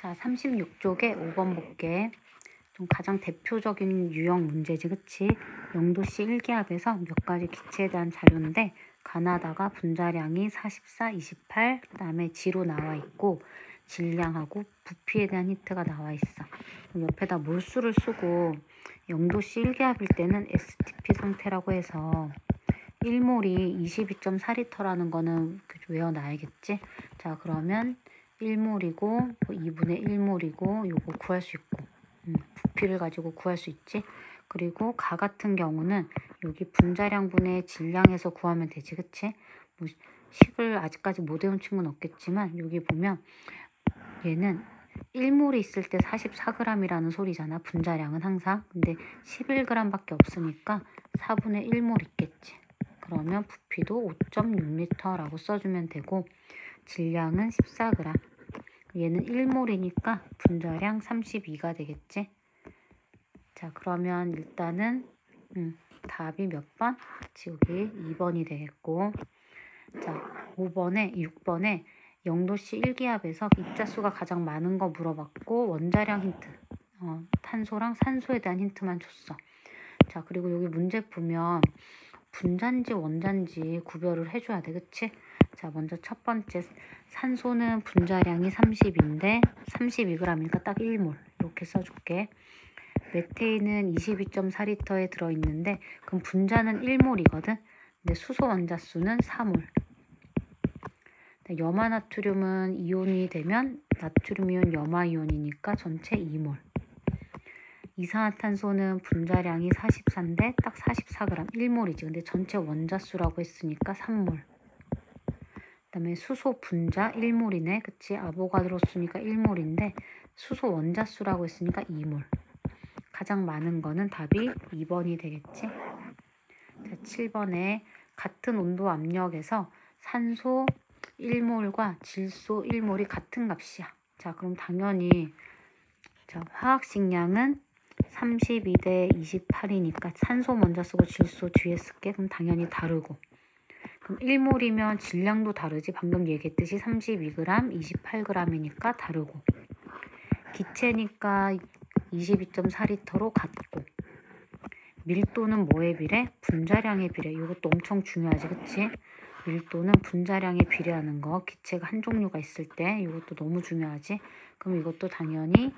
자, 36쪽에 5번 볼게. 좀 가장 대표적인 유형 문제지, 그치? 영도시 1기압에서 몇 가지 기체에 대한 자료인데 가나다가 분자량이 44, 28, 그 다음에 G로 나와 있고 질량하고 부피에 대한 힌트가 나와 있어. 옆에다 몰수를 쓰고 영도시 1기압일 때는 STP 상태라고 해서 1몰이 22.4리터라는 거는 외워놔야겠지? 자, 그러면 1몰이고 2분의 1몰이고 요거 구할 수 있고 부피를 가지고 구할 수 있지? 그리고 가 같은 경우는 여기 분자량분의 질량에서 구하면 되지, 그치? 뭐 식을 아직까지 못 외운 친구는 없겠지만 여기 보면 얘는 1몰이 있을 때 44g이라는 소리잖아, 분자량은 항상. 근데 11g밖에 없으니까 4분의 1몰 있겠지. 그러면 부피도 5.6L라고 써주면 되고 질량은 14g. 얘는 1몰이니까 분자량 32가 되겠지. 자, 그러면 일단은 답이 몇 번? 여기 2번이 되겠고, 자, 6번에 영도시 1기압에서 입자수가 가장 많은 거 물어봤고 원자량 힌트, 탄소랑 산소에 대한 힌트만 줬어. 자, 그리고 여기 문제 보면 분자인지 원자인지 구별을 해줘야 돼, 그치? 자, 먼저 첫 번째 산소는 분자량이 30인데 32g이니까 딱 1몰 이렇게 써줄게. 메테인은 22.4리터에 들어있는데 그럼 분자는 1몰이거든. 근데 수소 원자수는 4몰. 염화나트륨은 이온이 되면 나트륨이온 염화이온이니까 전체 2몰. 이산화탄소는 분자량이 44인데 딱 44g, 1몰이지. 근데 전체 원자수라고 했으니까 3몰. 그 다음에 수소 분자 1몰이네. 그치? 아보가드로수니까 1몰인데 수소 원자수라고 했으니까 2몰. 가장 많은 거는 답이 2번이 되겠지? 자, 7번에 같은 온도 압력에서 산소 1몰과 질소 1몰이 같은 값이야. 자, 그럼 당연히 자, 화학식량은 32대 28이니까 산소 먼저 쓰고 질소 뒤에 쓸게. 그럼 당연히 다르고. 그럼 1몰이면 질량도 다르지. 방금 얘기했듯이 32g, 28g이니까 다르고. 기체니까 22.4리터로 같고. 밀도는 뭐에 비례? 분자량에 비례. 이것도 엄청 중요하지, 그치? 밀도는 분자량에 비례하는 거. 기체가 한 종류가 있을 때 이것도 너무 중요하지. 그럼 이것도 당연히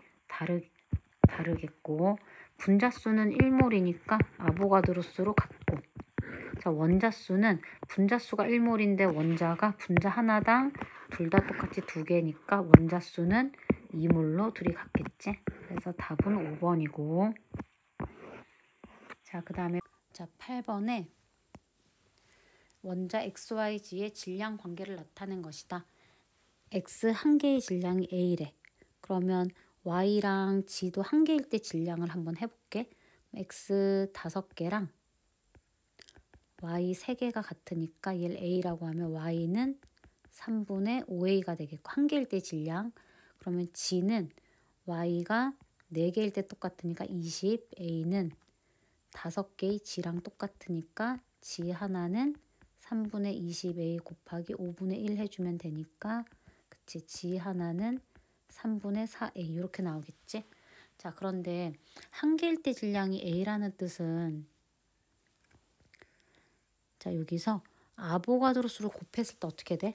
다르겠고. 분자수는 1몰이니까 아보가드로수로 같고. 자, 원자수는 분자수가 1몰인데 원자가 분자 하나당 둘 다 똑같이 2개니까 원자수는 2몰로 둘이 같겠지. 그래서 답은 5번이고. 자, 그 다음에 자 8번에 원자 XYG의 질량 관계를 나타낸 것이다. X 한 개의 질량이 A래. 그러면 Y랑 G도 한 개일 때 질량을 한번 해볼게. X 5개랑 Y 3개가 같으니까 얘를 A라고 하면 Y는 3분의 5A가 되겠고 한 개일 때 질량. 그러면 G는 Y가 4개일 때 똑같으니까 20, A는 5개의 G랑 똑같으니까 G 하나는 3분의 20A 곱하기 5분의 1 해주면 되니까 그치, G 하나는 3분의 4A 이렇게 나오겠지. 자, 그런데 한 개일 때 질량이 A라는 뜻은 자, 여기서 아보가드로수를 곱했을 때 어떻게 돼?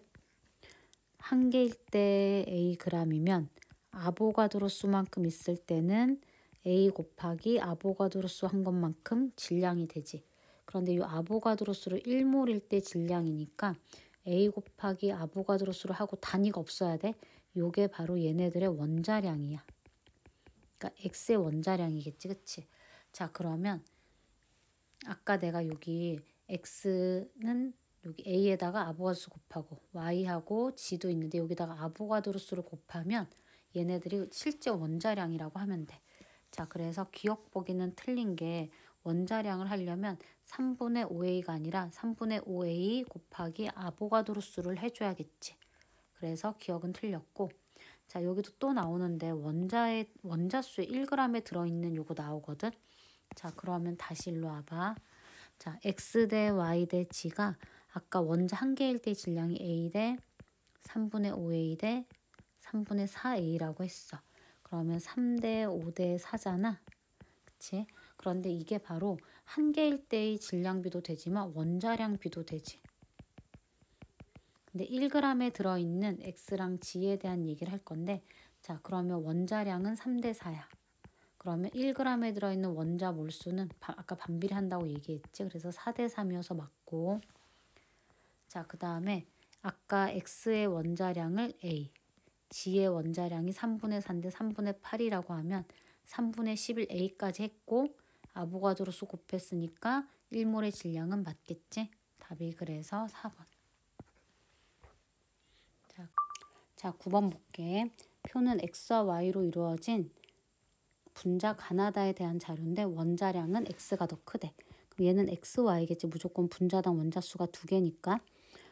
한 개일 때 A g이면 아보가드로수만큼 있을 때는 A 곱하기 아보가드로수 한 것만큼 질량이 되지. 그런데 이 아보가드로수를 1몰일 때 질량이니까 A 곱하기 아보가드로수를 하고 단위가 없어야 돼. 요게 바로 얘네들의 원자량이야. 그러니까 X의 원자량이겠지, 그치? 자, 그러면 아까 내가 여기 X는 여기 A에다가 아보가드로수 곱하고 Y하고 G도 있는데 여기다가 아보가드로수를 곱하면 얘네들이 실제 원자량이라고 하면 돼. 자, 그래서 기억 보기는 틀린 게 원자량을 하려면 3분의 5A가 아니라 3분의 5A 곱하기 아보가드로수를 해줘야겠지. 그래서 기억은 틀렸고. 자, 여기도 또 나오는데 원자수에 1g에 들어있는 요거 나오거든. 자, 그러면 다시 일로 와봐. 자, X 대 Y 대 G가 아까 원자 한 개일 때 질량이 A 대 3분의 5A 대 3분의 4a라고 했어. 그러면 3대 5대 4잖아. 그치? 그런데 이게 바로 한 개일 때의 질량비도 되지만 원자량비도 되지. 근데 1g에 들어있는 X랑 G에 대한 얘기를 할 건데, 자, 그러면 원자량은 3대 4야. 그러면 1g에 들어있는 원자 몰수는 아까 반비례한다고 얘기했지. 그래서 4대 3이어서 맞고. 자, 그 다음에 아까 X의 원자량을 A, G의 원자량이 3분의 4인데 3분의 8이라고 하면 3분의 11A까지 했고 아보가드로 수 곱했으니까 1몰의 질량은 맞겠지? 답이 그래서 4번. 자, 9번 볼게. 표는 X와 Y로 이루어진 분자 가나다에 대한 자료인데 원자량은 X가 더 크대. 그럼 얘는 XY겠지. 무조건 분자당 원자수가 2개니까.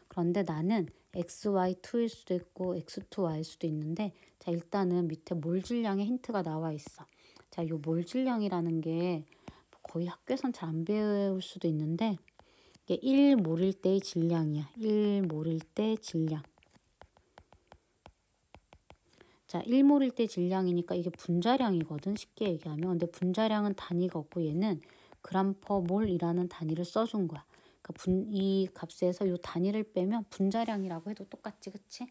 그런데 나는 XY2일 수도 있고 X2Y일 수도 있는데, 자, 일단은 밑에 몰 질량의 힌트가 나와 있어. 자, 요 몰 질량이라는 게 거의 학교에선 잘 안 배울 수도 있는데 이게 1몰일 때의 질량이야. 1몰일 때 질량. 자, 1몰일 때 질량이니까 이게 분자량이거든. 쉽게 얘기하면. 근데 분자량은 단위가 없고 얘는 그램 퍼 몰이라는 단위를 써준 거야. 그러니까 이 값에서 이 단위를 빼면 분자량이라고 해도 똑같지, 그치?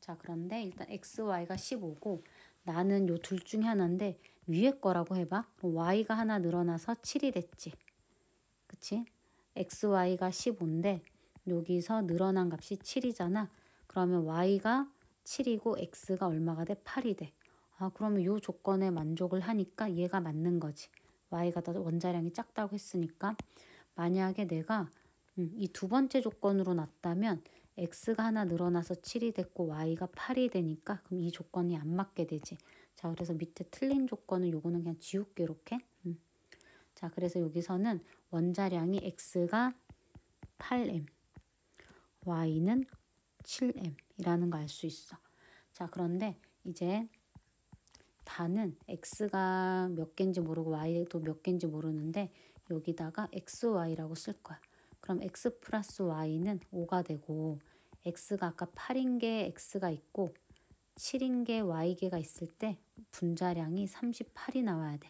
자, 그런데 일단 XY가 15고 나는 요 둘 중에 하나인데 위에 거라고 해봐. 그럼 Y가 하나 늘어나서 7이 됐지. 그치? XY가 15인데 여기서 늘어난 값이 7이잖아. 그러면 Y가 7이고 X가 얼마가 돼? 8이 돼. 아, 그러면 요 조건에 만족을 하니까 얘가 맞는 거지. Y가 더 원자량이 작다고 했으니까. 만약에 내가 이 두 번째 조건으로 놨다면 X가 하나 늘어나서 7이 됐고 Y가 8이 되니까 그럼 이 조건이 안 맞게 되지. 자, 그래서 밑에 틀린 조건은 요거는 그냥 지울게 이렇게. 자, 그래서 여기서는 원자량이 X가 8M, Y는 7M이라는 거 알 수 있어. 자, 그런데 이제 다는 X가 몇 개인지 모르고 Y도 몇 개인지 모르는데 여기다가 XY라고 쓸 거야. 그럼 X 플러스 Y는 5가 되고 X가 아까 8인 게 X가 있고 7인 게 Y개가 있을 때 분자량이 38이 나와야 돼.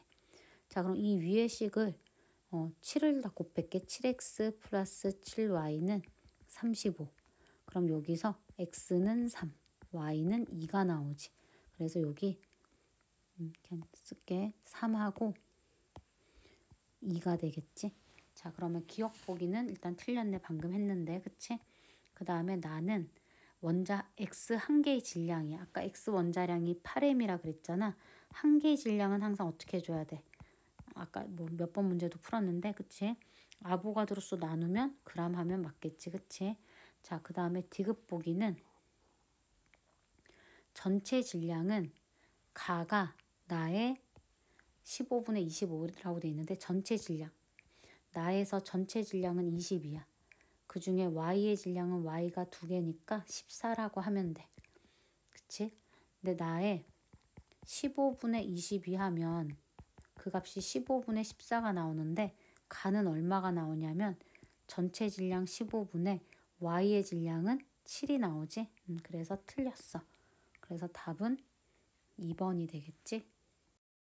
자, 그럼 이 위의 식을 7을 다 곱할게. 7X 플러스 7Y는 35. 그럼 여기서 X는 3, Y는 2가 나오지. 그래서 여기 그냥 쓸게. 3하고 2가 되겠지. 자, 그러면 기억 보기는 일단 틀렸네. 방금 했는데. 그치? 그 다음에 나는 원자 X 한 개의 질량이야. 아까 X 원자량이 8M이라 그랬잖아. 한 개의 질량은 항상 어떻게 해줘야 돼? 아까 뭐 몇 번 문제도 풀었는데, 그치? 아보가드로수 나누면 그램 하면 맞겠지, 그치? 자, 그 다음에 디귿 보기는 전체 질량은 가가 나의 15분의 25라고 돼 있는데 전체 질량. 나에서 전체 질량은 20이야. 그 중에 Y의 질량은 Y가 2개니까 14라고 하면 돼. 그치? 근데 나의 15분의 22 하면 그 값이 15분의 14가 나오는데 가는 얼마가 나오냐면 전체 질량 15분의 Y의 질량은 7이 나오지? 그래서 틀렸어. 그래서 답은 2번이 되겠지?